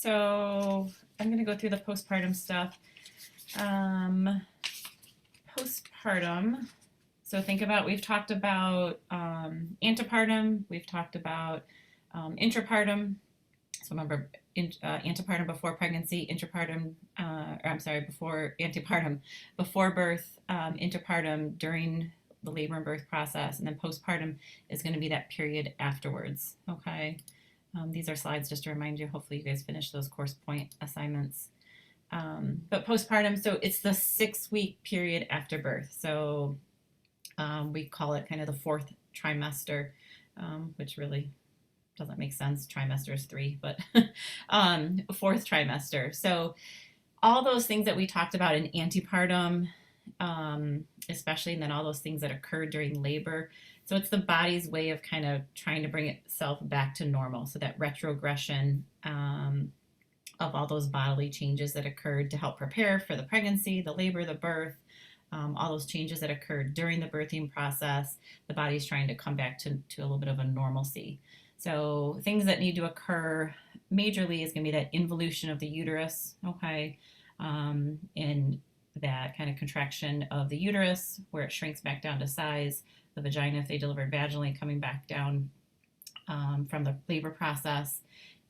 So I'm going to go through the postpartum stuff. Postpartum. So think about, we've talked about antepartum, we've talked about intrapartum. So remember, antepartum before pregnancy, intrapartum, before antepartum, before birth, interpartum during the labor and birth process, and then postpartum is going to be that period afterwards. Okay. These are slides just to remind you. Hopefully, you guys finish those course point assignments. But postpartum, so it's the 6-week period after birth. So we call it kind of the fourth trimester, which really doesn't make sense. Trimester is 3, but fourth trimester. So all those things that we talked about in antepartum, especially, and then all those things that occurred during labor. So it's the body's way of kind of trying to bring itself back to normal. So that retrogression of all those bodily changes that occurred to help prepare for the pregnancy, the labor, the birth, all those changes that occurred during the birthing process, the body's trying to come back to a little bit of a normalcy. So things that need to occur majorly is going to be that involution of the uterus, okay, and that kind of contraction of the uterus where it shrinks back down to size, the vagina if they delivered vaginally coming back down from the labor process.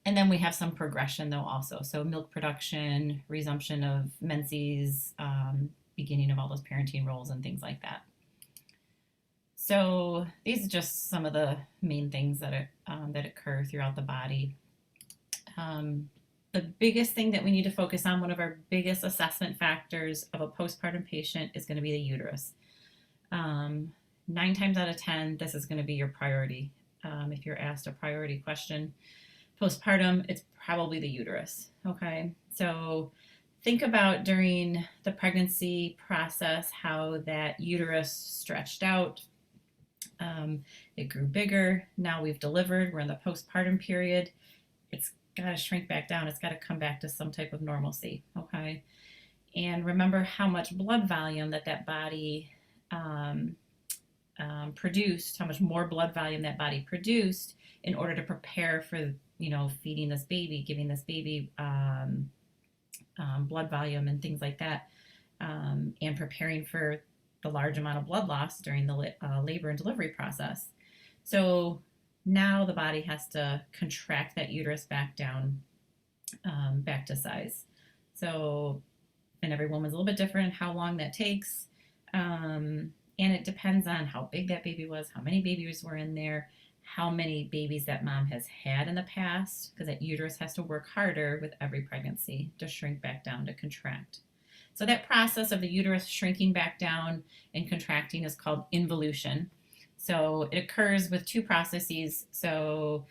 And then we have some progression though also. So milk production, resumption of menses, beginning of all those parenting roles and things like that. So these are just some of the main things that occur throughout the body. The biggest thing that we need to focus on, one of our biggest assessment factors of a postpartum patient is going to be the uterus. 9 times out of 10, this is going to be your priority. If you're asked a priority question, postpartum, it's probably the uterus. Okay, so think about during the pregnancy process how that uterus stretched out. It grew bigger. Now we've delivered. We're in the postpartum period. It's got to shrink back down. It's got to come back to some type of normalcy. Okay, and remember how much blood volume that body produced, how much more blood volume that body produced in order to prepare for, feeding this baby, giving this baby blood volume and things like that, and preparing for the large amount of blood loss during the labor and delivery process. So now the body has to contract that uterus back down, back to size. So, and every woman's a little bit different, how long that takes. And it depends on how big that baby was, how many babies were in there, how many babies that mom has had in the past, because that uterus has to work harder with every pregnancy to shrink back down, to contract. So that process of the uterus shrinking back down and contracting is called involution. So it occurs with 2 processes. So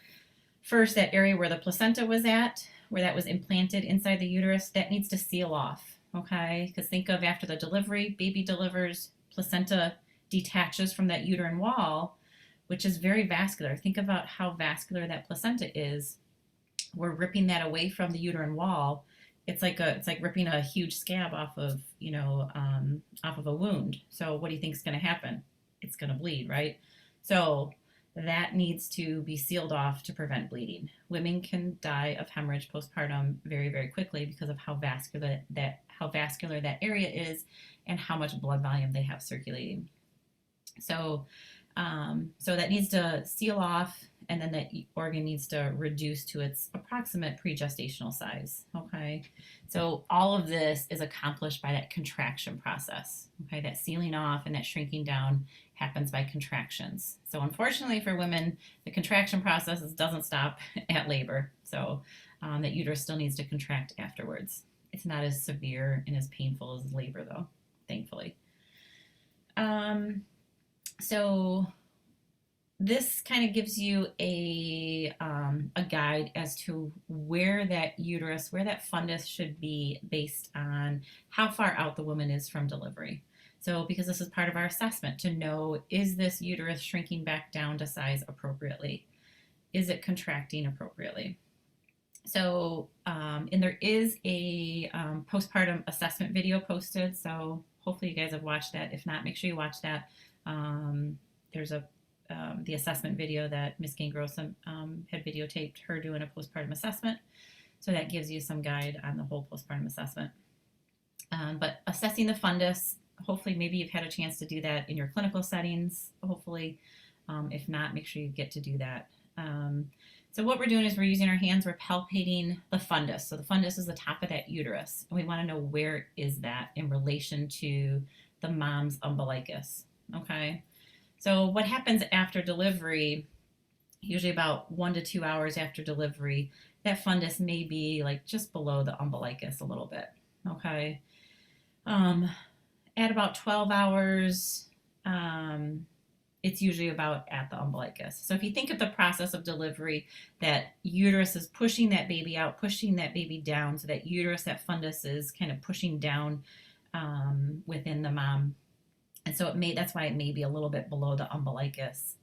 first, that area where the placenta was at, where that was implanted inside the uterus, that needs to seal off, okay? Because think of after the delivery, baby delivers, placenta detaches from that uterine wall, which is very vascular. Think about how vascular that placenta is. We're ripping that away from the uterine wall. It's like ripping a huge scab off of, off of a wound. So what do you think is going to happen? It's going to bleed, right? So that needs to be sealed off to prevent bleeding. Women can die of hemorrhage postpartum very, very quickly because of how vascular that area is and how much blood volume they have circulating. So that needs to seal off, and then that organ needs to reduce to its approximate pre-gestational size. Okay, so all of this is accomplished by that contraction process. Okay, that sealing off and that shrinking down happens by contractions. So unfortunately for women, the contraction process doesn't stop at labor. So that uterus still needs to contract afterwards. It's not as severe and as painful as labor, though, thankfully. So this kind of gives you a guide as to where that uterus, where that fundus should be based on how far out the woman is from delivery. So because this is part of our assessment to know, is this uterus shrinking back down to size appropriately? Is it contracting appropriately? So, and there is a postpartum assessment video posted, so hopefully you guys have watched that. If not, make sure you watch that. There's the assessment video that Miss Gangrosa had videotaped her doing a postpartum assessment. So that gives you some guide on the whole postpartum assessment. But assessing the fundus, hopefully maybe you've had a chance to do that in your clinical settings, hopefully. If not, make sure you get to do that. So what we're doing is we're using our hands, we're palpating the fundus. So the fundus is the top of that uterus, and we want to know where is that in relation to the mom's umbilicus, okay? So what happens after delivery, usually about 1 to 2 hours after delivery, that fundus may be like just below the umbilicus a little bit, okay? At about 12 hours, it's usually about at the umbilicus. So if you think of the process of delivery, that uterus is pushing that baby out, pushing that baby down, so that uterus, that fundus is kind of pushing down within the mom. And so that's why it may be a little bit below the umbilicus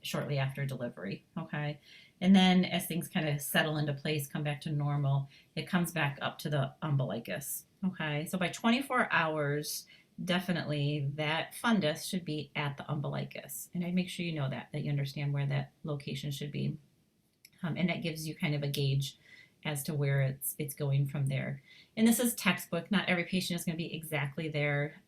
shortly after delivery, okay? And then as things kind of settle into place, come back to normal, it comes back up to the umbilicus, okay? So by 24 hours, definitely that fundus should be at the umbilicus. And I'd make sure you know that you understand where that location should be. And that gives you kind of a gauge as to where it's going from there. And this is textbook. Not every patient is going to be exactly there.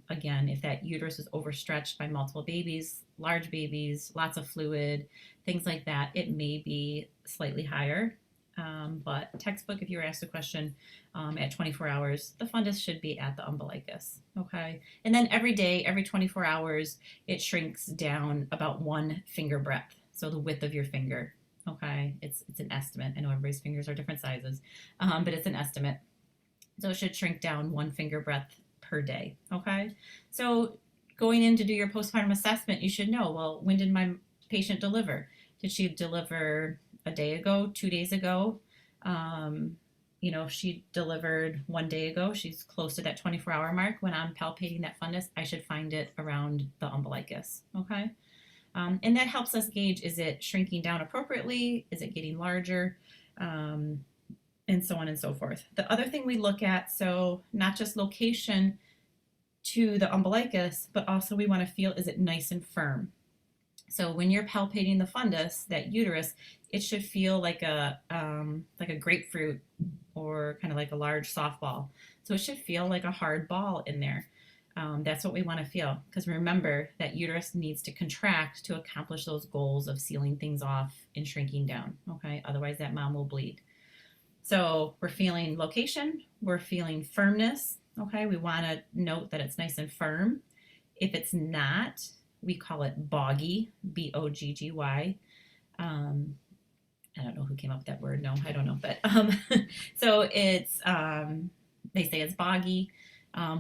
Again, if that uterus is overstretched by multiple babies, large babies, lots of fluid, things like that, it may be slightly higher. But textbook, if you were asked a question at 24 hours, the fundus should be at the umbilicus, okay? And then every day, every 24 hours, it shrinks down about 1 finger breadth, so the width of your finger, okay? It's an estimate. I know everybody's fingers are different sizes, but it's an estimate. So it should shrink down 1 finger breadth per day, okay? So going in to do your postpartum assessment, you should know, well, when did my patient deliver? Did she deliver a day ago, 2 days ago? If she delivered 1 day ago, she's close to that 24-hour mark. When I'm palpating that fundus, I should find it around the umbilicus, okay? And that helps us gauge, is it shrinking down appropriately? Is it getting larger? And so on and so forth. The other thing we look at, so not just location to the umbilicus, but also we want to feel, is it nice and firm? So when you're palpating the fundus, that uterus, it should feel like a grapefruit or kind of like a large softball. So it should feel like a hard ball in there. That's what we want to feel, because remember that uterus needs to contract to accomplish those goals of sealing things off and shrinking down, okay? Otherwise that mom will bleed. So we're feeling location, we're feeling firmness, okay? We want to note that it's nice and firm. If it's not, we call it boggy, B-O-G-G-Y. I don't know who came up with that word. No, I don't know. But so it's, they say it's boggy,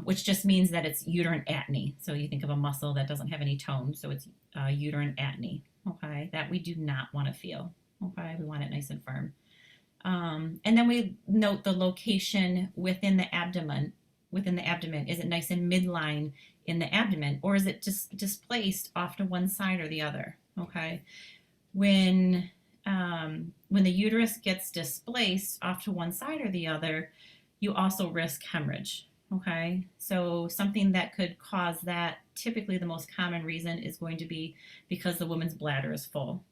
which just means that it's uterine atony. So you think of a muscle that doesn't have any tone. So it's uterine atony, okay? That we do not want to feel, okay? We want it nice and firm. And then we note the location within the abdomen. Is it nice and midline in the abdomen, or is it just displaced off to one side or the other, okay? When the uterus gets displaced off to one side or the other, you also risk hemorrhage, okay? So something that could cause that, typically the most common reason is going to be because the woman's bladder is full.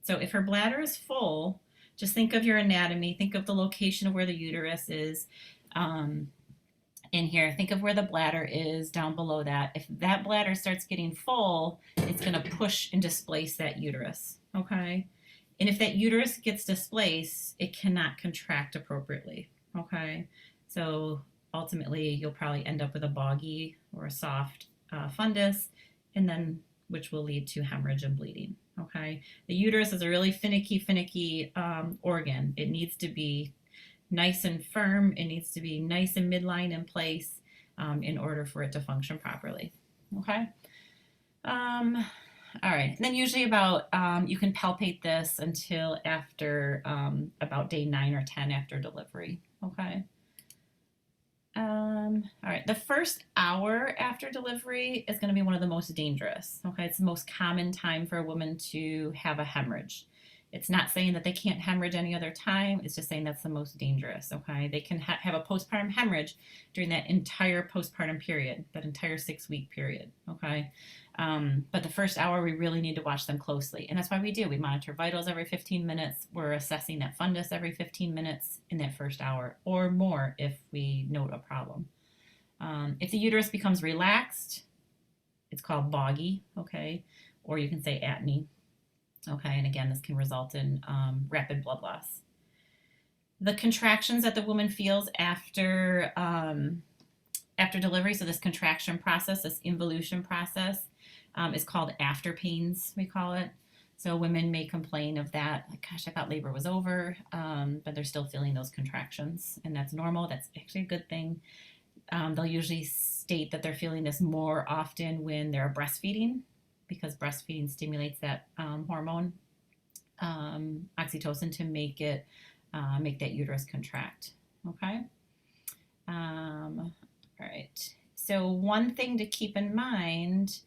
So if her bladder is full, just think of your anatomy, think of the location of where the uterus is in here. Think of where the bladder is down below that. If that bladder starts getting full, it's going to push and displace that uterus, okay? And if that uterus gets displaced, it cannot contract appropriately, okay? So ultimately, you'll probably end up with a boggy or a soft fundus, and then which will lead to hemorrhage and bleeding, okay? The uterus is a really finicky organ. It needs to be nice and firm. It needs to be nice and midline in place in order for it to function properly, okay? All right, and then usually about, you can palpate this until after about day 9 or 10 after delivery, okay? All right, the first hour after delivery is gonna be one of the most dangerous, okay? It's the most common time for a woman to have a hemorrhage. It's not saying that they can't hemorrhage any other time. It's just saying that's the most dangerous. Okay, they can have a postpartum hemorrhage during that entire postpartum period, that entire 6-week period. Okay, but the first hour we really need to watch them closely, and that's why we do. We monitor vitals every 15 minutes. We're assessing that fundus every 15 minutes in that first hour or more if we note a problem. If the uterus becomes relaxed, it's called boggy. Okay, or you can say atony. Okay, and again, this can result in rapid blood loss. The contractions that the woman feels after delivery, so this contraction process, this involution process, is called after pains, we call it. So women may complain of that, like, gosh, I thought labor was over, but they're still feeling those contractions, and that's normal. That's actually a good thing. They'll usually state that they're feeling this more often when they're breastfeeding, because breastfeeding stimulates that hormone, oxytocin, to make that uterus contract. Okay. All right. So one thing to keep in mind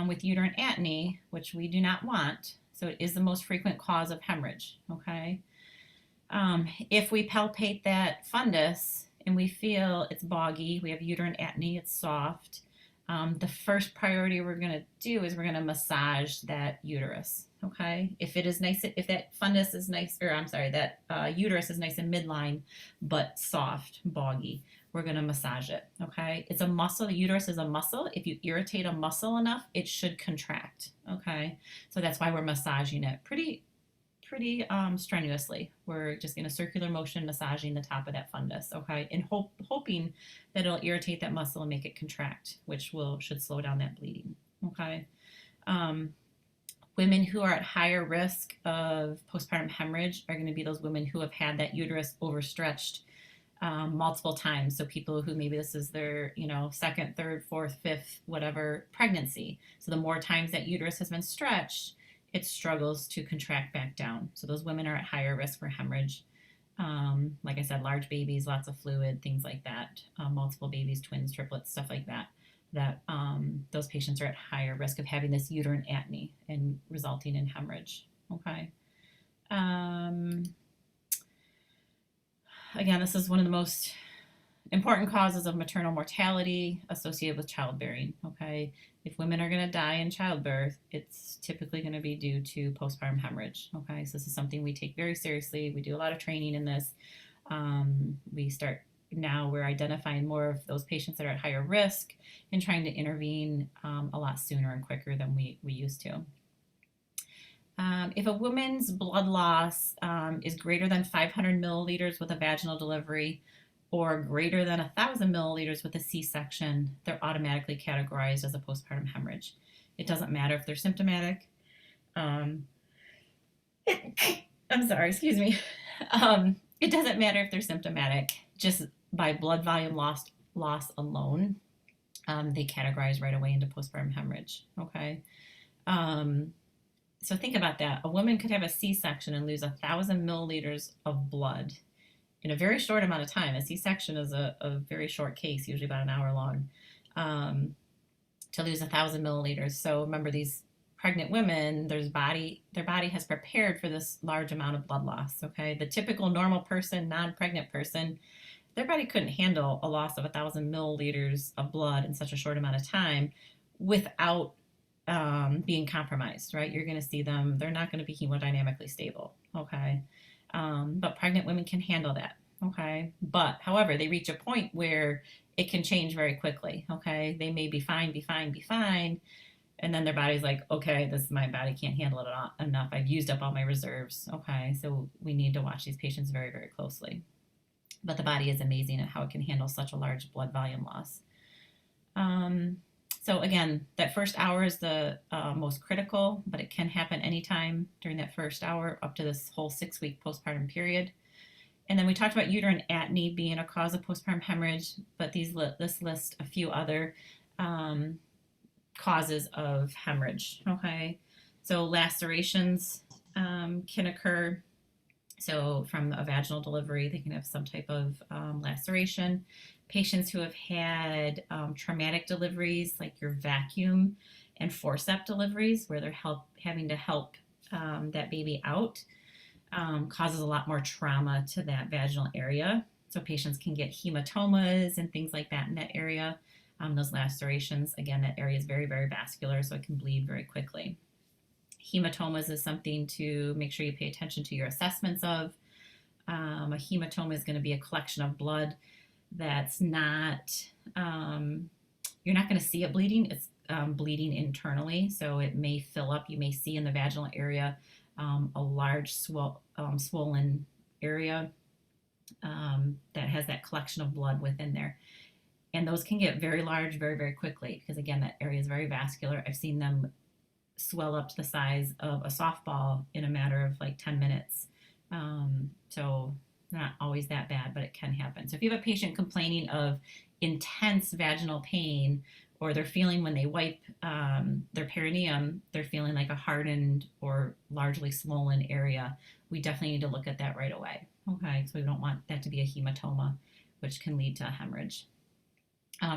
with uterine atony, which we do not want, so it is the most frequent cause of hemorrhage. Okay. If we palpate that fundus and we feel it's boggy, we have uterine atony, it's soft. The first priority we're going to do is we're going to massage that uterus. Okay, if it is nice, if that fundus is nice, or I'm sorry, that uterus is nice and midline but soft, boggy, we're going to massage it. Okay, it's a muscle. The uterus is a muscle. If you irritate a muscle enough, it should contract. Okay, so that's why we're massaging it pretty strenuously. We're just in a circular motion massaging the top of that fundus, okay, and hoping that it'll irritate that muscle and make it contract, which should slow down that bleeding. Okay. Women who are at higher risk of postpartum hemorrhage are going to be those women who have had that uterus overstretched multiple times. So people who maybe this is their, second, third, fourth, fifth, whatever pregnancy. So the more times that uterus has been stretched, it struggles to contract back down. So those women are at higher risk for hemorrhage. Like I said, large babies, lots of fluid, things like that, multiple babies, twins, triplets, stuff like that, those patients are at higher risk of having this uterine atony and resulting in hemorrhage. Okay. Again, this is one of the most important causes of maternal mortality associated with childbearing. Okay, if women are going to die in childbirth, it's typically going to be due to postpartum hemorrhage. Okay, so this is something we take very seriously. We do a lot of training in this. We're identifying more of those patients that are at higher risk and trying to intervene a lot sooner and quicker than we used to. If a woman's blood loss is greater than 500 milliliters with a vaginal delivery, or greater than 1,000 milliliters with a C-section, they're automatically categorized as a postpartum hemorrhage. It doesn't matter if they're symptomatic. I'm sorry, excuse me. It doesn't matter if they're symptomatic. Just by blood volume loss alone, they categorize right away into postpartum hemorrhage. Okay. So think about that. A woman could have a C-section and lose 1,000 milliliters of blood in a very short amount of time. A C-section is a very short case, usually about an hour long, to lose 1,000 milliliters. So remember, these pregnant women, their body has prepared for this large amount of blood loss. Okay, the typical normal person, non-pregnant person, their body couldn't handle a loss of 1,000 milliliters of blood in such a short amount of time without being compromised, right? You're going to see them, they're not going to be hemodynamically stable, okay? But pregnant women can handle that, okay? But, however, they reach a point where it can change very quickly, okay? They may be fine, and then their body's like, okay, my body can't handle it enough. I've used up all my reserves, okay? So we need to watch these patients very, very closely. But the body is amazing at how it can handle such a large blood volume loss. So again, that first hour is the most critical, but it can happen anytime during that first hour up to this whole 6-week postpartum period. And then we talked about uterine atony being a cause of postpartum hemorrhage, but this lists a few other causes of hemorrhage. Okay, so lacerations can occur. So from a vaginal delivery, they can have some type of laceration. Patients who have had traumatic deliveries, like your vacuum and forceps deliveries, where they're having to help that baby out causes a lot more trauma to that vaginal area. So patients can get hematomas and things like that in that area. Those lacerations, again, that area is very, very vascular, so it can bleed very quickly. Hematomas is something to make sure you pay attention to your assessments of. A hematoma is going to be a collection of blood that's not, you're not going to see it bleeding. It's bleeding internally, so it may fill up. You may see in the vaginal area a large swollen area that has that collection of blood within there. And those can get very large very, very quickly because, again, that area is very vascular. I've seen them swell up to the size of a softball in a matter of like 10 minutes. So not always that bad, but it can happen. So if you have a patient complaining of intense vaginal pain, or they're feeling when they wipe their perineum, they're feeling like a hardened or largely swollen area, we definitely need to look at that right away. Okay, so we don't want that to be a hematoma, which can lead to a hemorrhage.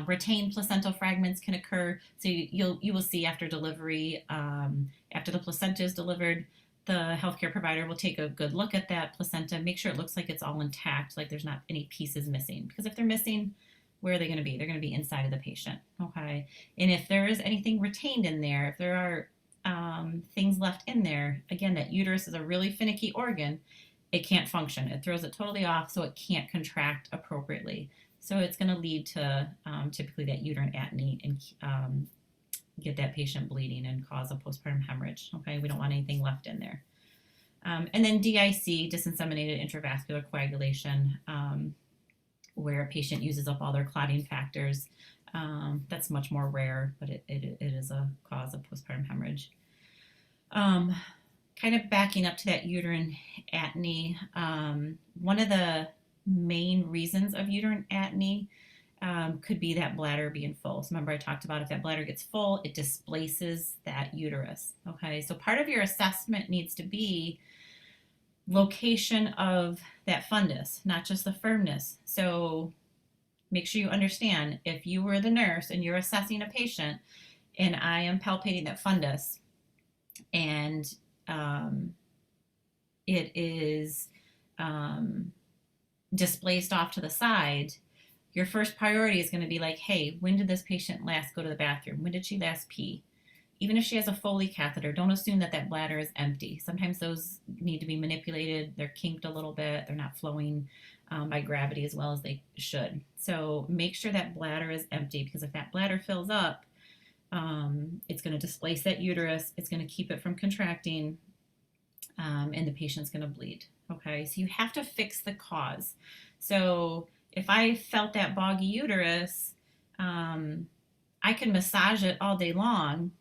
Retained placental fragments can occur. So you will see after delivery, after the placenta is delivered, the healthcare provider will take a good look at that placenta, make sure it looks like it's all intact, like there's not any pieces missing. Because if they're missing, where are they going to be? They're going to be inside of the patient. Okay, and if there is anything retained in there, if there are things left in there, again, that uterus is a really finicky organ. It can't function. It throws it totally off, so it can't contract appropriately. So it's going to lead to typically that uterine atony and get that patient bleeding and cause a postpartum hemorrhage. Okay, we don't want anything left in there. And then DIC, disinseminated intravascular coagulation, where a patient uses up all their clotting factors. That's much more rare, but it is a cause of postpartum hemorrhage. Kind of backing up to that uterine atony, one of the main reasons of uterine atony could be that bladder being full. So remember I talked about if that bladder gets full, it displaces that uterus. Okay, so part of your assessment needs to be location of that fundus, not just the firmness. So make sure you understand, if you were the nurse and you're assessing a patient and I am palpating that fundus and it is displaced off to the side, your first priority is going to be like, hey, when did this patient last go to the bathroom? When did she last pee? Even if she has a Foley catheter, don't assume that that bladder is empty. Sometimes those need to be manipulated. They're kinked a little bit. They're not flowing by gravity as well as they should. So make sure that bladder is empty, because if that bladder fills up, it's going to displace that uterus. It's going to keep it from contracting, and the patient's going to bleed. Okay, so you have to fix the cause. So if I felt that boggy uterus, I can massage it all day long.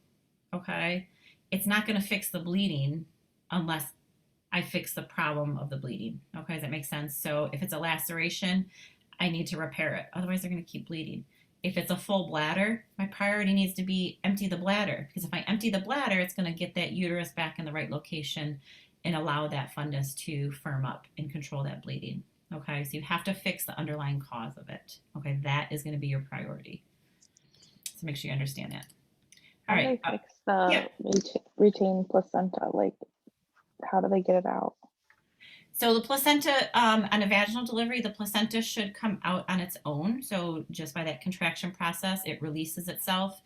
Okay, it's not going to fix the bleeding unless I fix the problem of the bleeding. Okay, does that make sense? So if it's a laceration, I need to repair it. Otherwise, they're going to keep bleeding. If it's a full bladder, my priority needs to be empty the bladder, because if I empty the bladder, it's going to get that uterus back in the right location and allow that fundus to firm up and control that bleeding. Okay, so you have to fix the underlying cause of it. Okay, that is going to be your priority. So make sure you understand that. All right. How do they fix the retained placenta? Like, how do they get it out? So the placenta, on a vaginal delivery, the placenta should come out on its own. So just by that contraction process, it releases itself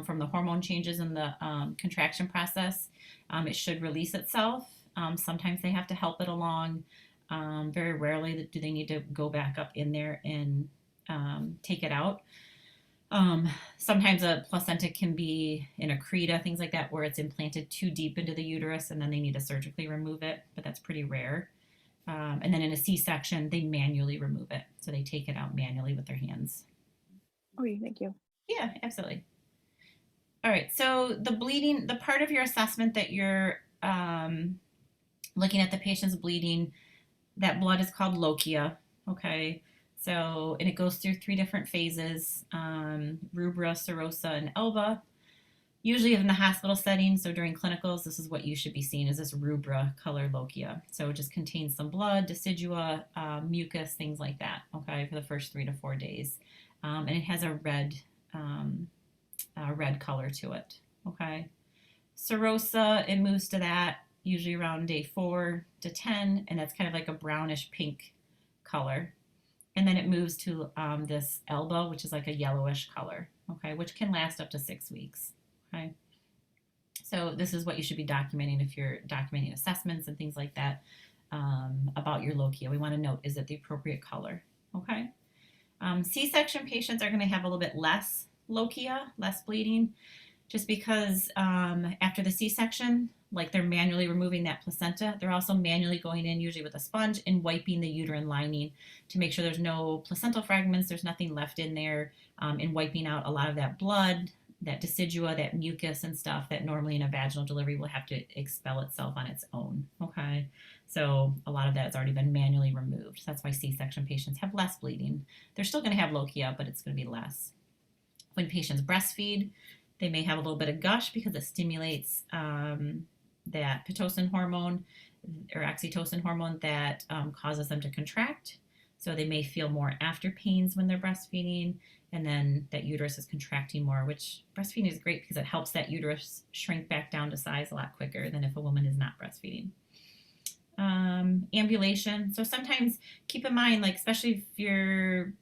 from the hormone changes in the contraction process. It should release itself. Sometimes they have to help it along. Very rarely do they need to go back up in there and take it out. Sometimes a placenta can be in a creta, things like that, where it's implanted too deep into the uterus and then they need to surgically remove it, but that's pretty rare. And then in a C-section, they manually remove it. So they take it out manually with their hands. Okay, thank you. Yeah, absolutely. All right, so the bleeding, the part of your assessment that you're looking at the patient's bleeding, that blood is called lochia, okay? So, and it goes through 3 different phases, rubra, serosa, and elba. Usually in the hospital setting, so during clinicals, this is what you should be seeing, is this rubra color lochia. So it just contains some blood, decidua, mucus, things like that, okay, for the first 3 to 4 days. And it has a red color to it, okay. Serosa, it moves to that usually around day 4 to 10, and that's kind of like a brownish pink color. And then it moves to this elbow, which is like a yellowish color, okay, which can last up to 6 weeks, okay. So this is what you should be documenting if you're documenting assessments and things like that about your lochia. We want to note, is it the appropriate color, okay? C-section patients are going to have a little bit less lochia, less bleeding, just because after the C-section, like they're manually removing that placenta, they're also manually going in, usually with a sponge, and wiping the uterine lining to make sure there's no placental fragments, there's nothing left in there, and wiping out a lot of that blood, that decidua, that mucus and stuff that normally in a vaginal delivery will have to expel itself on its own, okay? So a lot of that has already been manually removed. So that's why C-section patients have less bleeding. They're still going to have lochia, but it's going to be less. When patients breastfeed, they may have a little bit of gush because it stimulates that Pitocin hormone or oxytocin hormone that causes them to contract. So they may feel more after pains when they're breastfeeding, and then that uterus is contracting more, which breastfeeding is great because it helps that uterus shrink back down to size a lot quicker than if a woman is not breastfeeding. Ambulation. So sometimes keep in mind, like especially if you're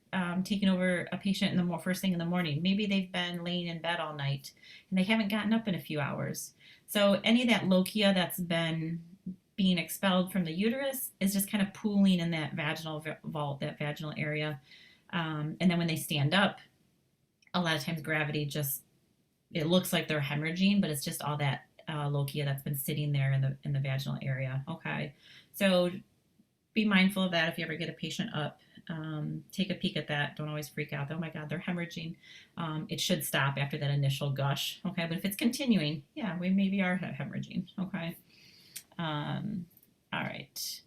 taking over a patient in the first thing in the morning, maybe they've been laying in bed all night and they haven't gotten up in a few hours. So any of that lochia that's been being expelled from the uterus is just kind of pooling in that vaginal vault, that vaginal area. And then when they stand up, a lot of times gravity just, it looks like they're hemorrhaging, but it's just all that lochia that's been sitting there in the vaginal area. Okay, so be mindful of that if you ever get a patient up. Take a peek at that. Don't always freak out. Oh my God, they're hemorrhaging. It should stop after that initial gush. Okay, but if it's continuing, yeah, we maybe are hemorrhaging. Okay. All right.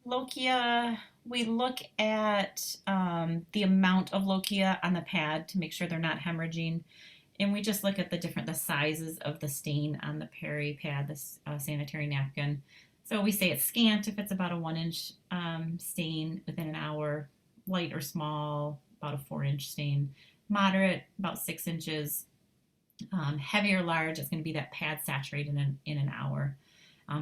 Lochia, we look at the amount of lochia on the pad to make sure they're not hemorrhaging. And we just look at the sizes of the stain on the peri pad, this sanitary napkin. So we say it's scant if it's about a 1-inch stain within an hour, light or small, about a 4-inch stain, moderate, about 6 inches, heavy or large, it's going to be that pad saturated in an hour.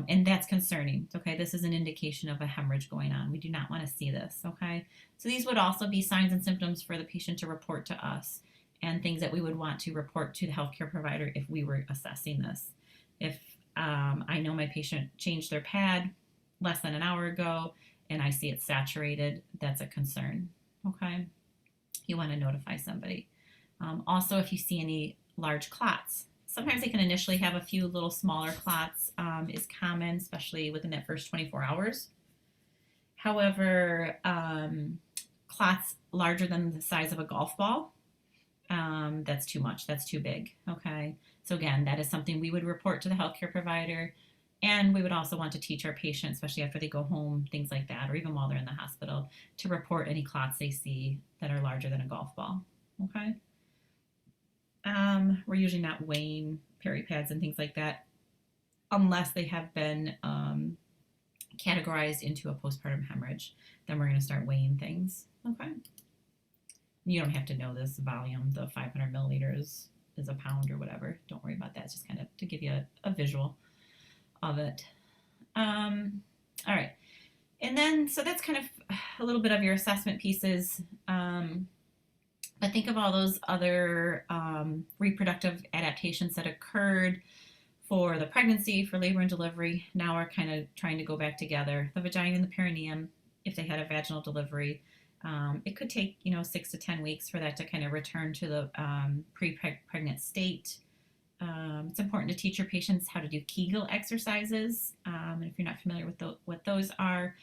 And that's concerning. Okay, this is an indication of a hemorrhage going on. We do not want to see this. Okay, so these would also be signs and symptoms for the patient to report to us, and things that we would want to report to the healthcare provider if we were assessing this. If I know my patient changed their pad less than an hour ago and I see it saturated, that's a concern. Okay, you want to notify somebody. Also, if you see any large clots, sometimes they can initially have a few little smaller clots, is common, especially within that first 24 hours. However, clots larger than the size of a golf ball, that's too much, that's too big, okay? So again, that is something we would report to the healthcare provider, and we would also want to teach our patients, especially after they go home, things like that, or even while they're in the hospital, to report any clots they see that are larger than a golf ball, okay? We're usually not weighing peri pads and things like that unless they have been categorized into a postpartum hemorrhage. Then we're going to start weighing things. Okay. You don't have to know this volume. The 500 milliliters is a pound or whatever. Don't worry about that. It's just kind of to give you a visual of it. All right. And then, so that's kind of a little bit of your assessment pieces. But think of all those other reproductive adaptations that occurred for the pregnancy, for labor and delivery. Now we're kind of trying to go back together. The vagina and the perineum, if they had a vaginal delivery, it could take 6 to 10 weeks for that to kind of return to the pre-pregnant state. It's important to teach your patients how to do Kegel exercises. And if you're not familiar with what those are,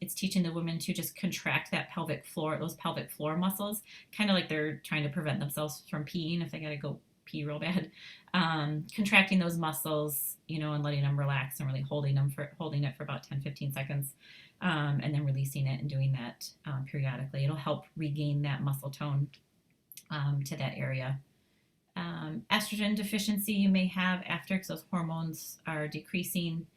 it's teaching the women to just contract that pelvic floor, those pelvic floor muscles, kind of like they're trying to prevent themselves from peeing if they got to go pee real bad. Contracting those muscles, and letting them relax and really holding it for about 10-15 seconds, and then releasing it and doing that periodically. It'll help regain that muscle tone to that area. Estrogen deficiency you may have after, because those hormones are decreasing.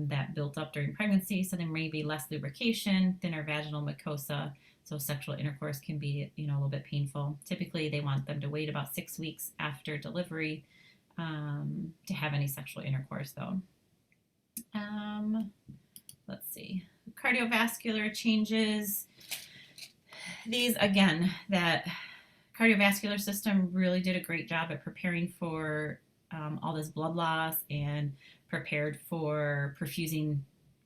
That built up during pregnancy, so there may be less lubrication, thinner vaginal mucosa, so sexual intercourse can be a little bit painful. Typically they want them to wait about 6 weeks after delivery to have any sexual intercourse, though. Let's see. Cardiovascular changes. These, again, that cardiovascular system really did a great job at preparing for all this blood loss and prepared for perfusing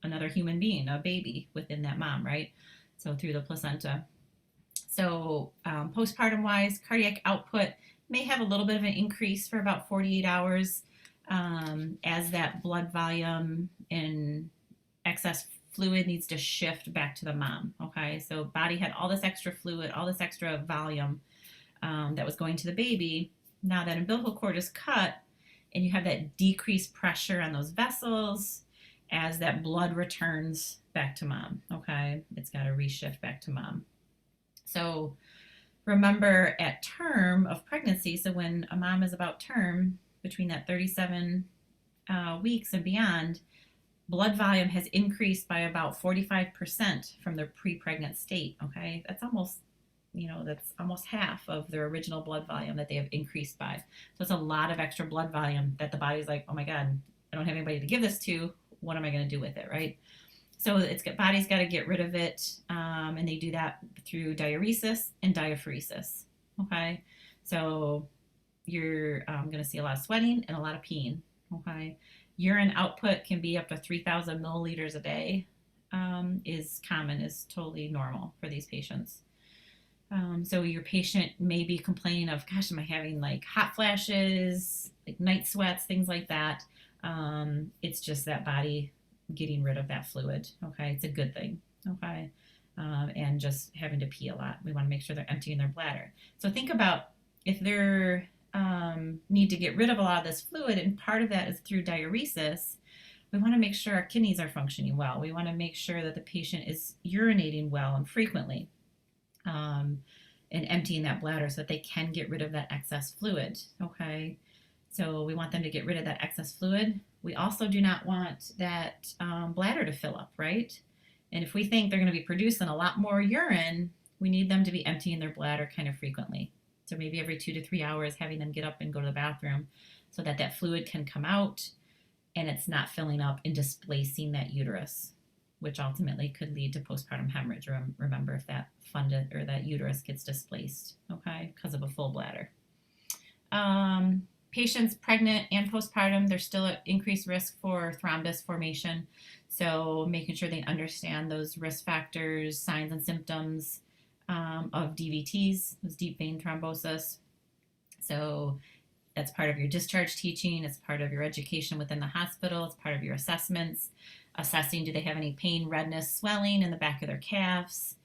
another human being, a baby within that mom, right? So through the placenta. So postpartum wise, cardiac output may have a little bit of an increase for about 48 hours as that blood volume and excess fluid needs to shift back to the mom. Okay, so body had all this extra fluid, all this extra volume that was going to the baby. Now that umbilical cord is cut and you have that decreased pressure on those vessels as that blood returns back to mom. Okay, it's got to reshift back to mom. So remember at term of pregnancy, so when a mom is about term, between that 37 weeks and beyond, blood volume has increased by about 45% from their pre-pregnant state. Okay, that's almost half of their original blood volume that they have increased by. So it's a lot of extra blood volume that the body's like, oh my God, I don't have anybody to give this to. What am I going to do with it, right? So body's got to get rid of it, and they do that through diuresis and diaphoresis. Okay, so you're going to see a lot of sweating and a lot of peeing. Okay, urine output can be up to 3,000 milliliters a day. Is totally normal for these patients. So your patient may be complaining of, gosh, am I having like hot flashes, like night sweats, things like that. It's just that body getting rid of that fluid. Okay, it's a good thing. Okay, and just having to pee a lot. We want to make sure they're emptying their bladder. So think about if they're need to get rid of a lot of this fluid, and part of that is through diuresis. We want to make sure our kidneys are functioning well. We want to make sure that the patient is urinating well and frequently. And emptying that bladder so that they can get rid of that excess fluid. Okay, so we want them to get rid of that excess fluid. We also do not want that bladder to fill up, right? And if we think they're going to be producing a lot more urine, we need them to be emptying their bladder kind of frequently. So maybe every 2 to 3 hours, having them get up and go to the bathroom so that that fluid can come out and it's not filling up and displacing that uterus, which ultimately could lead to postpartum hemorrhage. Remember, if that that uterus gets displaced, okay, because of a full bladder. Patients pregnant and postpartum, there's still an increased risk for thrombus formation. So making sure they understand those risk factors, signs and symptoms of DVTs, those deep vein thrombosis. So that's part of your discharge teaching. It's part of your education within the hospital. It's part of your assessments. Assessing, do they have any pain, redness, swelling in the back of their calves,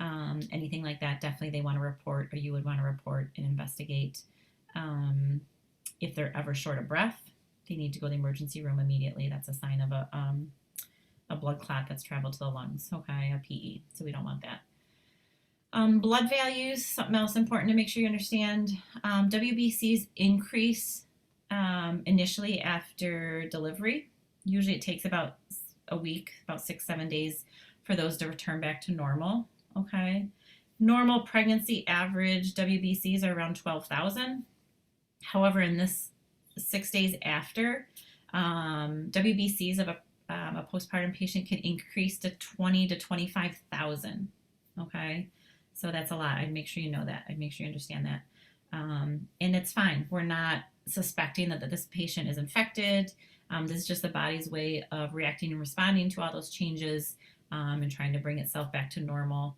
anything like that. Definitely they want to report, or you would want to report and investigate. If they're ever short of breath, they need to go to the emergency room immediately. That's a sign of a blood clot that's traveled to the lungs, okay, a PE, so we don't want that. Blood values, something else important to make sure you understand. WBCs increase initially after delivery. Usually it takes about a week, about 6-7 days for those to return back to normal, okay? Normal pregnancy average WBCs are around 12,000. However, in this 6 days after, WBCs of a postpartum patient can increase to 20 to 25,000, okay? So that's a lot. I'd make sure you know that. I'd make sure you understand that. And it's fine. We're not suspecting that this patient is infected. This is just the body's way of reacting and responding to all those changes and trying to bring itself back to normal.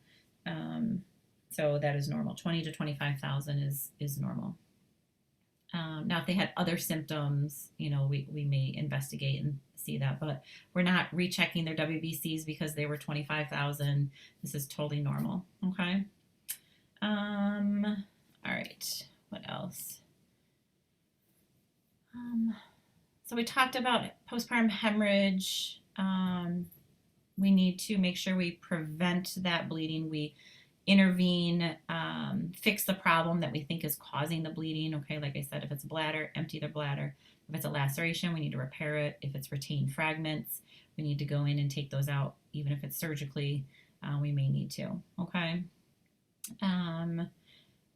So that is normal. 20 to 25,000 is normal. Now, if they had other symptoms, we may investigate and see that, but we're not rechecking their WBCs because they were 25,000. This is totally normal. Okay. All right. What else? So we talked about postpartum hemorrhage. We need to make sure we prevent that bleeding. We intervene, fix the problem that we think is causing the bleeding. Okay, like I said, if it's a bladder, empty their bladder. If it's a laceration, we need to repair it. If it's retained fragments, we need to go in and take those out. Even if it's surgically, we may need to. Okay.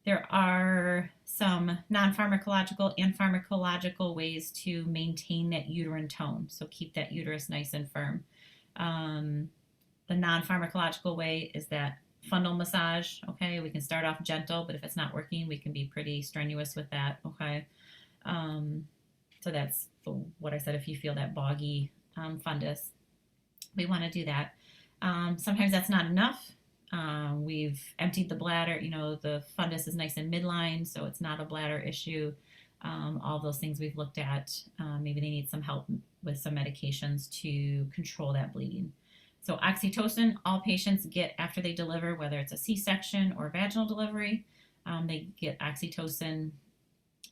There are some non-pharmacological and pharmacological ways to maintain that uterine tone, so keep that uterus nice and firm. Um, the non-pharmacological way is that fundal massage. Okay, we can start off gentle, but if it's not working, we can be pretty strenuous with that. Okay, um, so that's what I said. If you feel that boggy fundus, we want to do that. Sometimes that's not enough. We've emptied the bladder. The fundus is nice and midline, so it's not a bladder issue. All those things we've looked at. Maybe they need some help with some medications to control that bleeding. So oxytocin, all patients get after they deliver, whether it's a C-section or vaginal delivery. They get oxytocin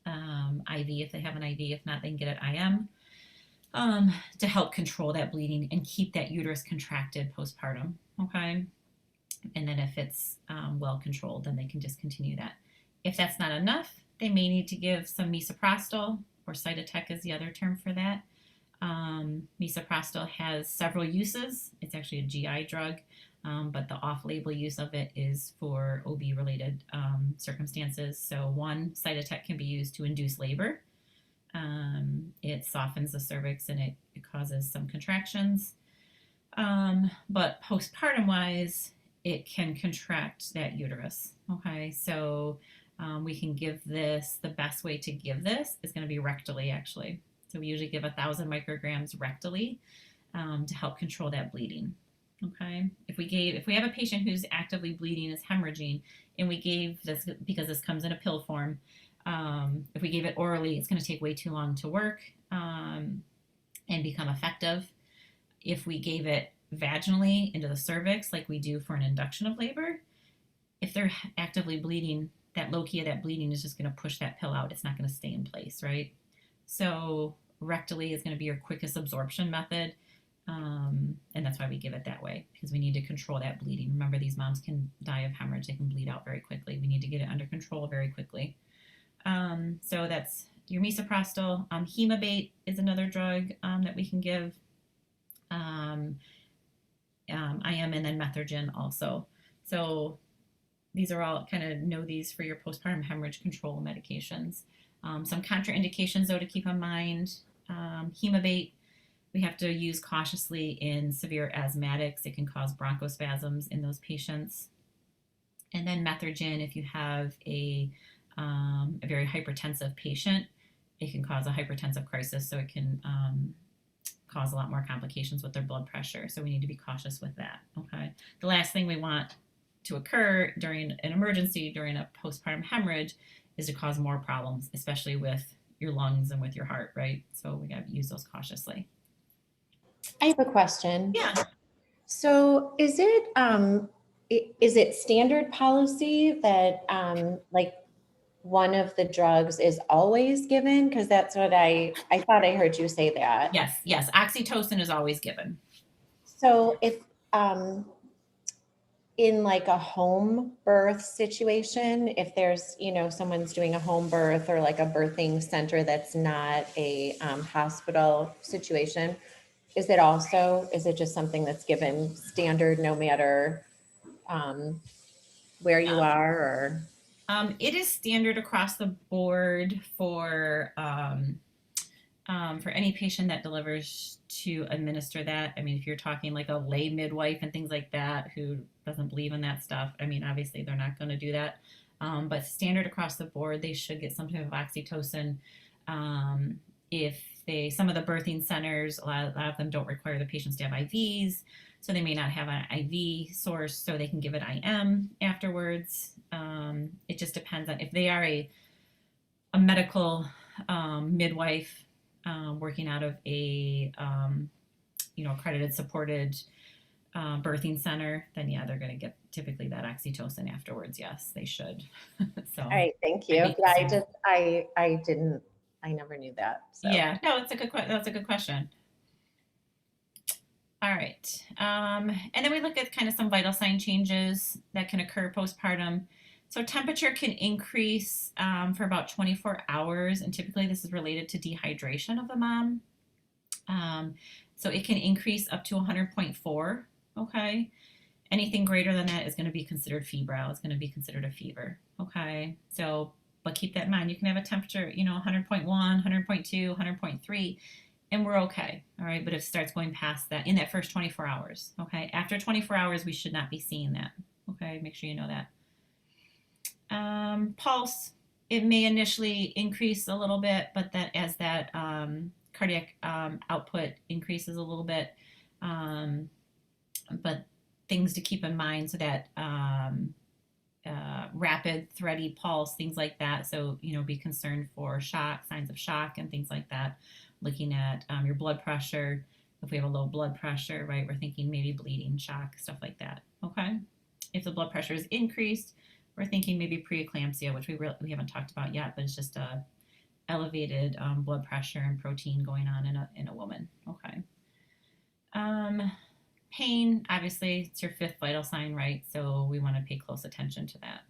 IV if they have an IV. If not, they can get it IM to help control that bleeding and keep that uterus contracted postpartum. Okay. And then if it's well controlled, then they can discontinue that. If that's not enough, they may need to give some misoprostol, or Cytotec is the other term for that. Misoprostol has several uses. It's actually a GI drug, but the off-label use of it is for OB-related circumstances. So one, Cytotec can be used to induce labor. It softens the cervix and it causes some contractions. But postpartum-wise, it can contract that uterus. Okay, so we can give this, the best way to give this is going to be rectally, actually. So we usually give 1,000 micrograms rectally to help control that bleeding. Okay, if we have a patient who's actively bleeding, is hemorrhaging, and we gave this, because this comes in a pill form, if we gave it orally, it's going to take way too long to work and become effective. If we gave it vaginally into the cervix, like we do for an induction of labor, if they're actively bleeding, that low key of that bleeding is just going to push that pill out. It's not going to stay in place, right? So rectally is going to be your quickest absorption method. And that's why we give it that way, because we need to control that bleeding. Remember, these moms can die of hemorrhage. They can bleed out very quickly. We need to get it under control very quickly. So that's your misoprostol. Hemabate is another drug that we can give. IM, and then Methergin also. So these are all, kind of know these for your postpartum hemorrhage control medications. Some contraindications though to keep in mind. Hemabate, we have to use cautiously in severe asthmatics. It can cause bronchospasms in those patients. And then Methergin, if you have a very hypertensive patient, it can cause a hypertensive crisis, so it can cause a lot more complications with their blood pressure. So we need to be cautious with that. Okay. The last thing we want to occur during an emergency, during a postpartum hemorrhage, is to cause more problems, especially with your lungs and with your heart, right? So we got to use those cautiously. I have a question. Yeah. So is it standard policy that like one of the drugs is always given? Because that's what I thought I heard you say that. Yes. Oxytocin is always given. So if in like a home birth situation, if there's, someone's doing a home birth or like a birthing center that's not a hospital situation, is it just something that's given standard no matter where you are, or? It is standard across the board for any patient that delivers to administer that. I mean, if you're talking like a lay midwife and things like that who doesn't believe in that stuff, I mean, obviously they're not going to do that. But standard across the board, they should get some type of oxytocin. Some of the birthing centers, a lot of them don't require the patients to have IVs, so they may not have an IV source, so they can give it IM afterwards. It just depends on if they are a medical midwife working out of a accredited, supported birthing center, then yeah, they're going to get typically that oxytocin afterwards. Yes, they should. So. All right, thank you. Yeah, I never knew that. So. Yeah, no, that's a good question. All right, and then we look at kind of some vital sign changes that can occur postpartum. So temperature can increase for about 24 hours, and typically this is related to dehydration of the mom. So it can increase up to 100.4, okay? Anything greater than that is going to be considered febrile. It's going to be considered a fever. Okay. So, but keep that in mind. You can have a temperature, 100.1, 100.2, 100.3, and we're okay. All right. But if it starts going past that in that first 24 hours, okay. After 24 hours, we should not be seeing that. Okay. Make sure you know that. Pulse, it may initially increase a little bit, but that as that cardiac output increases a little bit, but things to keep in mind, so that rapid, thready pulse, things like that. So, be concerned for shock, signs of shock, and things like that. Looking at your blood pressure. If we have a low blood pressure, right, we're thinking maybe bleeding, shock, stuff like that. Okay. If the blood pressure is increased, we're thinking maybe preeclampsia, which we haven't talked about yet, but it's just a elevated blood pressure and protein going on in a woman. Okay. Pain, obviously, it's your fifth vital sign, right? So we want to pay close attention to that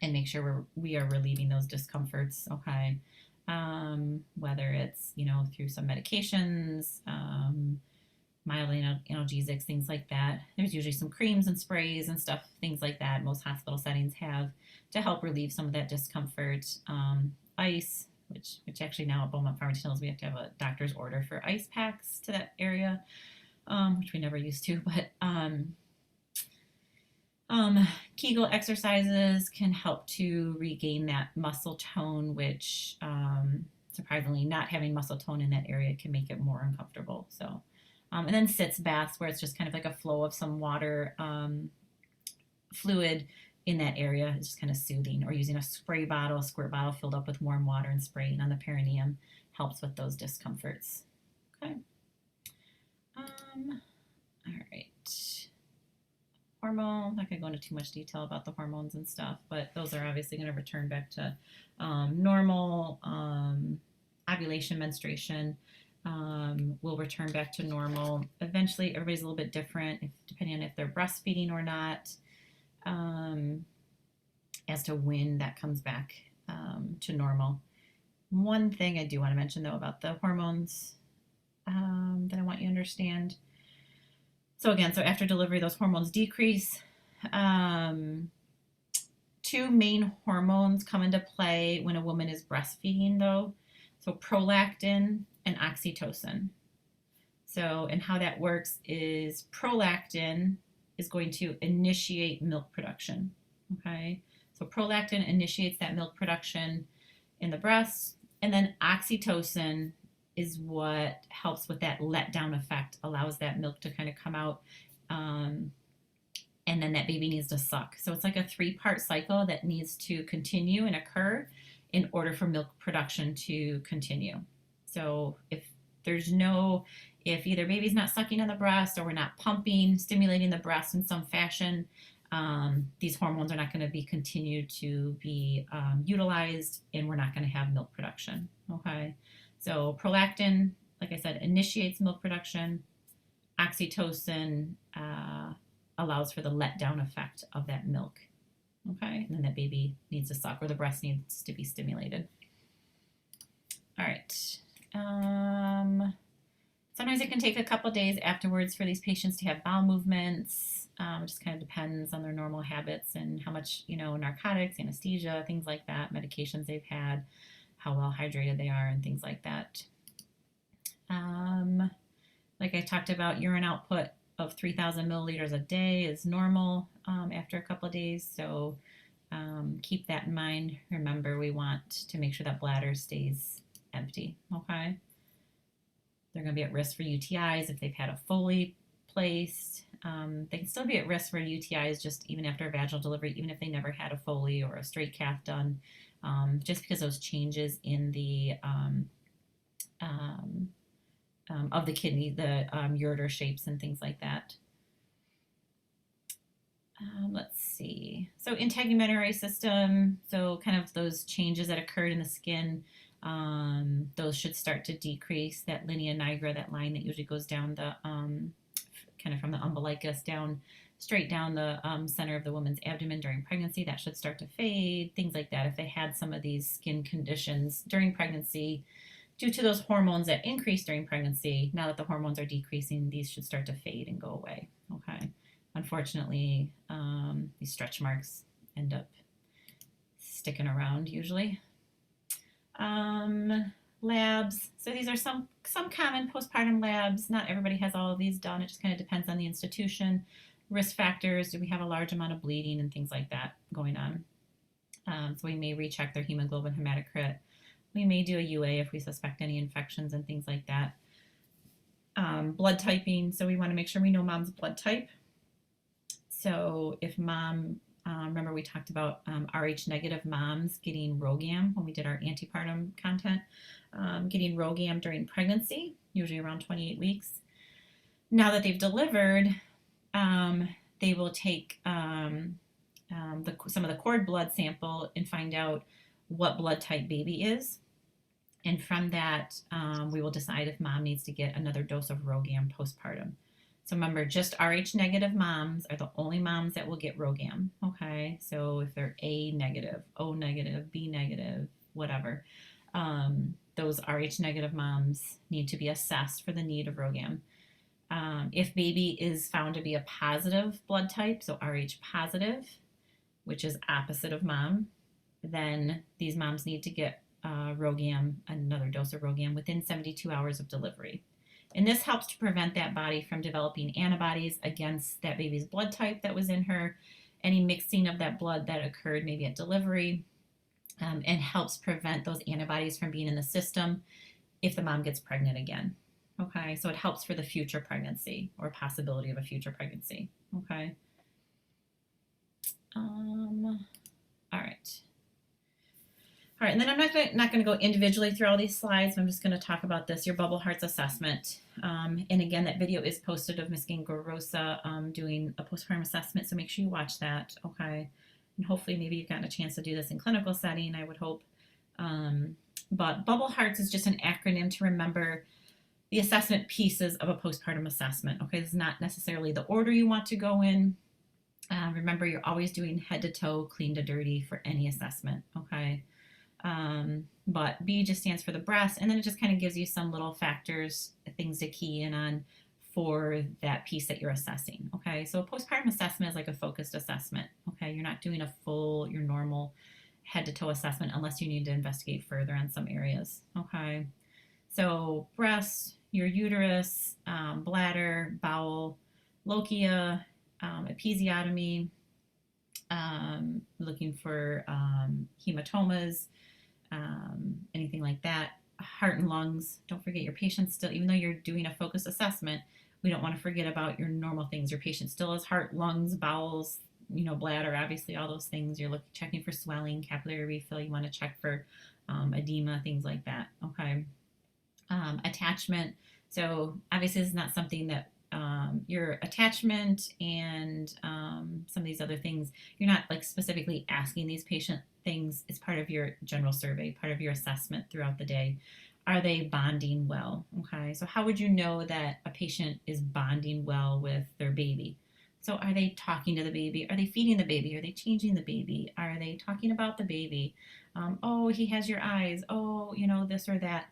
and make sure we are relieving those discomforts. Okay. Whether it's through some medications, mild analgesics, things like that. There's usually some creams and sprays and stuff, things like that. Most hospital settings have to help relieve some of that discomfort. Ice, which actually now at Beaumont Farmington Hills we have to have a doctor's order for ice packs to that area, which we never used to. But Kegel exercises can help to regain that muscle tone, which surprisingly, not having muscle tone in that area can make it more uncomfortable. So. And then sitz baths, where it's just kind of like a flow of some water fluid in that area. It's just kind of soothing. Or using a squirt bottle filled up with warm water and spraying on the perineum helps with those discomforts. Okay. All right. Hormone, I'm not going to go into too much detail about the hormones and stuff, but those are obviously going to return back to normal. Ovulation, menstruation will return back to normal. Eventually, everybody's a little bit different, depending on if they're breastfeeding or not, as to when that comes back to normal. One thing I do want to mention, though, about the hormones that I want you to understand. So again, after delivery, those hormones decrease. Two main hormones come into play when a woman is breastfeeding, though. So prolactin and oxytocin. So, and how that works is prolactin is going to initiate milk production. Okay. So prolactin initiates that milk production in the breast, and then oxytocin is what helps with that letdown effect, allows that milk to kind of come out, and then that baby needs to suck. So it's like a 3-part cycle that needs to continue and occur in order for milk production to continue. So if either baby's not sucking on the breast, or we're not pumping, stimulating the breast in some fashion, these hormones are not going to be continued to be utilized, and we're not going to have milk production. Okay. So prolactin, like I said, initiates milk production. Oxytocin allows for the letdown effect of that milk. Okay, and then that baby needs to suck, or the breast needs to be stimulated. All right. Sometimes it can take a couple days afterwards for these patients to have bowel movements. It just kind of depends on their normal habits and how much, narcotics, anesthesia, things like that, medications they've had, how well hydrated they are, and things like that. Like I talked about, urine output of 3,000 milliliters a day is normal after a couple of days. So keep that in mind. Remember, we want to make sure that bladder stays empty. Okay. They're going to be at risk for UTIs if they've had a Foley placed. They can still be at risk for UTIs just even after a vaginal delivery, even if they never had a Foley or a straight cath done, just because those changes in the of the kidney, the ureter shapes and things like that. Let's see. So integumentary system, so kind of those changes that occurred in the skin, those should start to decrease. That linea nigra, that line that usually goes down the, kind of from the umbilicus down, straight down the center of the woman's abdomen during pregnancy, that should start to fade, things like that. If they had some of these skin conditions during pregnancy, due to those hormones that increase during pregnancy, now that the hormones are decreasing, these should start to fade and go away. Okay. unfortunately, these stretch marks end up sticking around usually. Labs. So these are some common postpartum labs. Not everybody has all of these done. It just kind of depends on the institution. Risk factors. Do we have a large amount of bleeding and things like that going on? So we may recheck their hemoglobin, hematocrit. We may do a UA if we suspect any infections and things like that. Blood typing. So we want to make sure we know mom's blood type. So if mom, remember we talked about Rh negative moms getting RhoGAM when we did our antepartum content, getting RhoGAM during pregnancy, usually around 28 weeks. Now that they've delivered, they will take some of the cord blood sample and find out what blood type baby is. And from that, we will decide if mom needs to get another dose of RhoGAM postpartum. So remember, just Rh negative moms are the only moms that will get RhoGAM. Okay, so if they're A negative, O negative, B negative, whatever, those Rh negative moms need to be assessed for the need of RhoGAM. If baby is found to be a positive blood type, so Rh positive, which is opposite of mom, then these moms need to get RhoGAM, another dose of RhoGAM within 72 hours of delivery. And this helps to prevent that body from developing antibodies against that baby's blood type that was in her, any mixing of that blood that occurred maybe at delivery, and helps prevent those antibodies from being in the system if the mom gets pregnant again. Okay, so it helps for the future pregnancy or possibility of a future pregnancy. Okay. All right. All right, and then I'm not going to go individually through all these slides. I'm just going to talk about this, your bubble hearts assessment. And again, that video is posted of Ms. Gangarosa doing a postpartum assessment, so make sure you watch that, okay? And hopefully maybe you've gotten a chance to do this in clinical setting, I would hope. But bubble hearts is just an acronym to remember the assessment pieces of a postpartum assessment, okay? This is not necessarily the order you want to go in. Remember, you're always doing head to toe, clean to dirty for any assessment, okay? But B just stands for the breast, and then it just kind of gives you some little factors, things to key in on for that piece that you're assessing, okay? So a postpartum assessment is like a focused assessment, okay? You're not doing a full, your normal head-to-toe assessment unless you need to investigate further on some areas, okay? So breast, your uterus, bladder, bowel, lochia, episiotomy, looking for hematomas, anything like that. Heart and lungs. Don't forget your patient still, even though you're doing a focused assessment, we don't want to forget about your normal things. Your patient still has heart, lungs, bowels, bladder, obviously all those things. You're checking for swelling, capillary refill. You want to check for edema, things like that. Okay. Attachment. So obviously this is not something that your attachment and some of these other things, you're not specifically asking these patient things. It's part of your general survey, part of your assessment throughout the day. Are they bonding well? Okay, so how would you know that a patient is bonding well with their baby? So are they talking to the baby? Are they feeding the baby? Are they changing the baby? Are they talking about the baby? Oh, he has your eyes. Oh, this or that.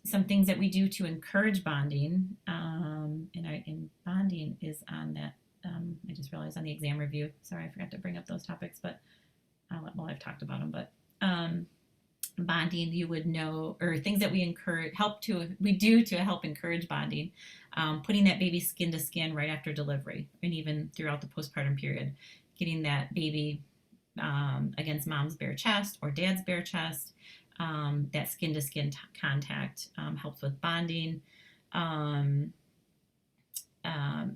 Some things that we do to encourage bonding, and bonding is on that, I just realized on the exam review. Sorry, I forgot to bring up those topics, but I've talked about them. But bonding, you would know, or things that we do to help encourage bonding, putting that baby skin to skin right after delivery, and even throughout the postpartum period, getting that baby against mom's bare chest or dad's bare chest. That skin-to-skin contact helps with bonding,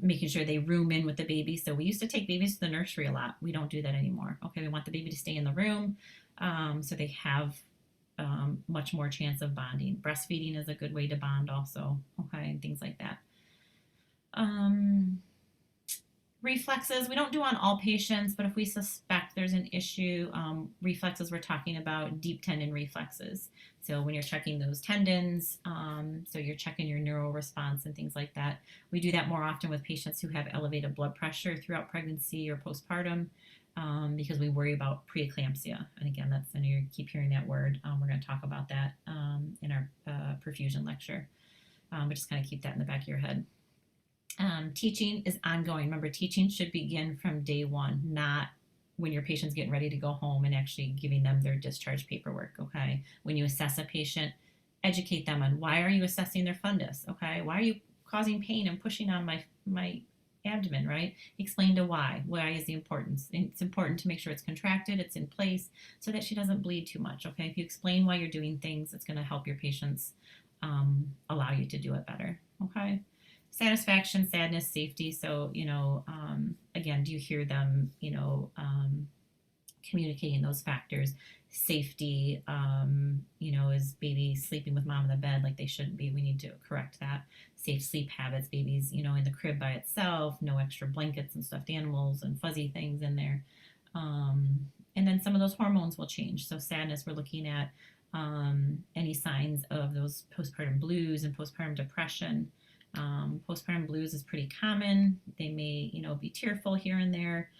making sure they room in with the baby. So we used to take babies to the nursery a lot. We don't do that anymore. Okay, we want the baby to stay in the room so they have much more chance of bonding. Breastfeeding is a good way to bond also, okay, and things like that. Reflexes, we don't do on all patients, but if we suspect there's an issue, reflexes, we're talking about deep tendon reflexes. So when you're checking those tendons, so you're checking your neural response and things like that. We do that more often with patients who have elevated blood pressure throughout pregnancy or postpartum because we worry about preeclampsia. And again, I know you keep hearing that word. We're going to talk about that in our perfusion lecture. But just kind of keep that in the back of your head. Teaching is ongoing. Remember, teaching should begin from day one, not when your patient's getting ready to go home and actually giving them their discharge paperwork. Okay. When you assess a patient, educate them on why are you assessing their fundus. Okay. Why are you causing pain and pushing on my abdomen, right? Explain to why. Why is the importance? It's important to make sure it's contracted, it's in place, so that she doesn't bleed too much. Okay. If you explain why you're doing things, it's going to help your patients allow you to do it better. Okay. Satisfaction, sadness, safety. So, again, do you hear them, communicating those factors? Safety, is baby sleeping with mom in the bed like they shouldn't be? We need to correct that. Safe sleep habits, babies, in the crib by itself, no extra blankets and stuffed animals and fuzzy things in there. And then some of those hormones will change. So, sadness, we're looking at any signs of those postpartum blues and postpartum depression. Postpartum blues is pretty common. They may, be tearful here and there,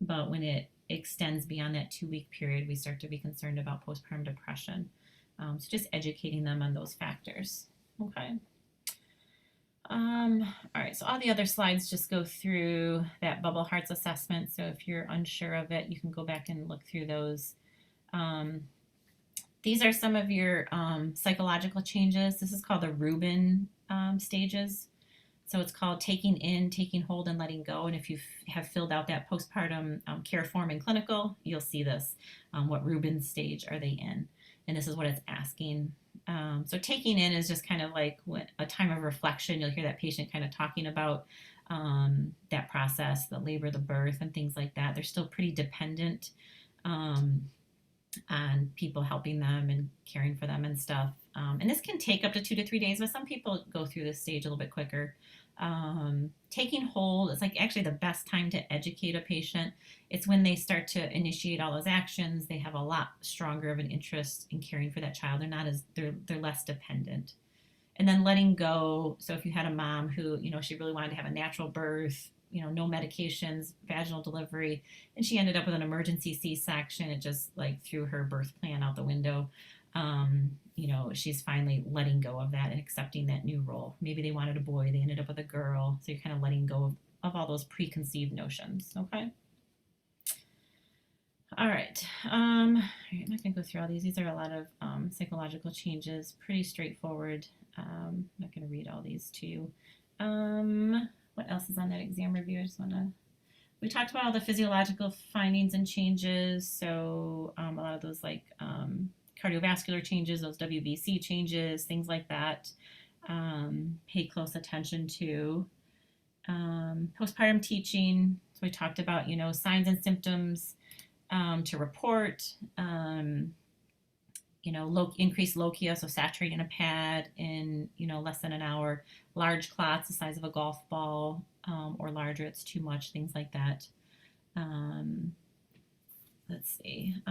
but when it extends beyond that 2-week period, we start to be concerned about postpartum depression. So just educating them on those factors. Okay. All right, so all the other slides just go through that bubble hearts assessment. So if you're unsure of it, you can go back and look through those. These are some of your psychological changes. This is called the Rubin stages. So it's called taking in, taking hold, and letting go. And if you have filled out that postpartum care form in clinical, you'll see this. What Rubin stage are they in? And this is what it's asking. So taking in is just kind of like a time of reflection. You'll hear that patient kind of talking about that process, the labor, the birth, and things like that. They're still pretty dependent on people helping them and caring for them and stuff. And this can take up to 2 to 3 days, but some people go through this stage a little bit quicker. Taking hold is like actually the best time to educate a patient. It's when they start to initiate all those actions. They have a lot stronger of an interest in caring for that child. They're less dependent. And then letting go. So if you had a mom who, she really wanted to have a natural birth, no medications, vaginal delivery, and she ended up with an emergency C-section. It just like threw her birth plan out the window. She's finally letting go of that and accepting that new role. Maybe they wanted a boy, they ended up with a girl. So you're kind of letting go of all those preconceived notions. Okay. All right. I'm not going to go through all these. These are a lot of psychological changes, pretty straightforward. I'm not going to read all these to you. What else is on that exam review? We talked about all the physiological findings and changes. So a lot of those like cardiovascular changes, those WBC changes, things like that. Pay close attention to. Postpartum teaching. So we talked about, signs and symptoms to report. Increased lochia, so saturating a pad in, less than an hour. Large clots the size of a golf ball or larger, it's too much, things like that. Let's see.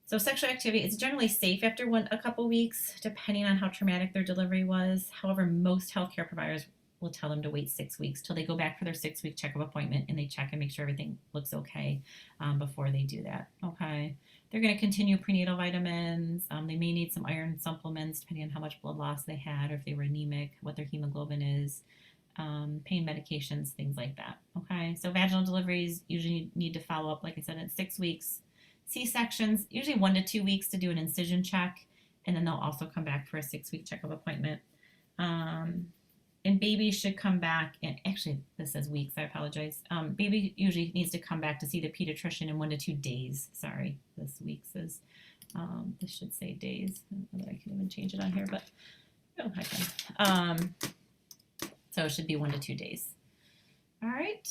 So sexual activity, it's generally safe after a couple weeks, depending on how traumatic their delivery was. However, most healthcare providers will tell them to wait 6 weeks till they go back for their 6-week checkup appointment and they check and make sure everything looks okay before they do that. Okay. They're going to continue prenatal vitamins. They may need some iron supplements depending on how much blood loss they had or if they were anemic, what their hemoglobin is, pain medications, things like that. Okay. So vaginal deliveries usually need to follow up, like I said, at 6 weeks. C-sections, usually 1 to 2 weeks to do an incision check, and then they'll also come back for a 6-week checkup appointment. And baby should come back, and actually this says weeks, I apologize. Baby usually needs to come back to see the pediatrician in 1 to 2 days. Sorry, this weeks is, this should say days. I don't know that I can even change it on here, but I can. So it should be 1 to 2 days. All right.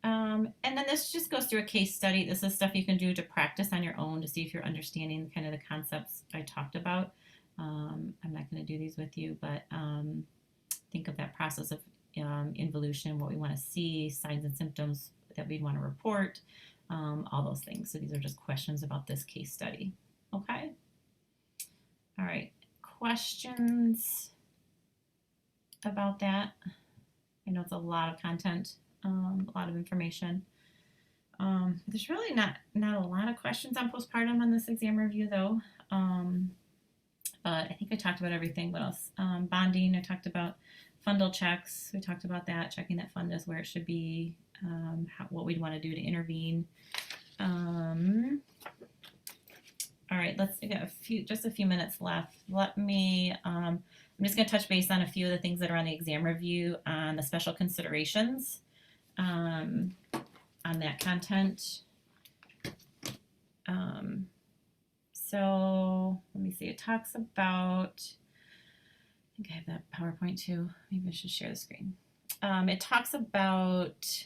And then this just goes through a case study. This is stuff you can do to practice on your own to see if you're understanding kind of the concepts I talked about. I'm not going to do these with you, but think of that process of involution, what we want to see, signs and symptoms that we'd want to report, all those things. So these are just questions about this case study. Okay. All right. Questions about that? I know it's a lot of content. A lot of information. There's really not a lot of questions on postpartum on this exam review, though. But I think I talked about everything. What else? Bonding. I talked about fundal checks. We talked about that. Checking that fund is where it should be. What we'd want to do to intervene. All right, we got just a few minutes left. Let me, I'm just going to touch base on a few of the things that are on the exam review on the special considerations on that content. So let me see. It talks about, I think I have that PowerPoint too. Maybe I should share the screen. It talks about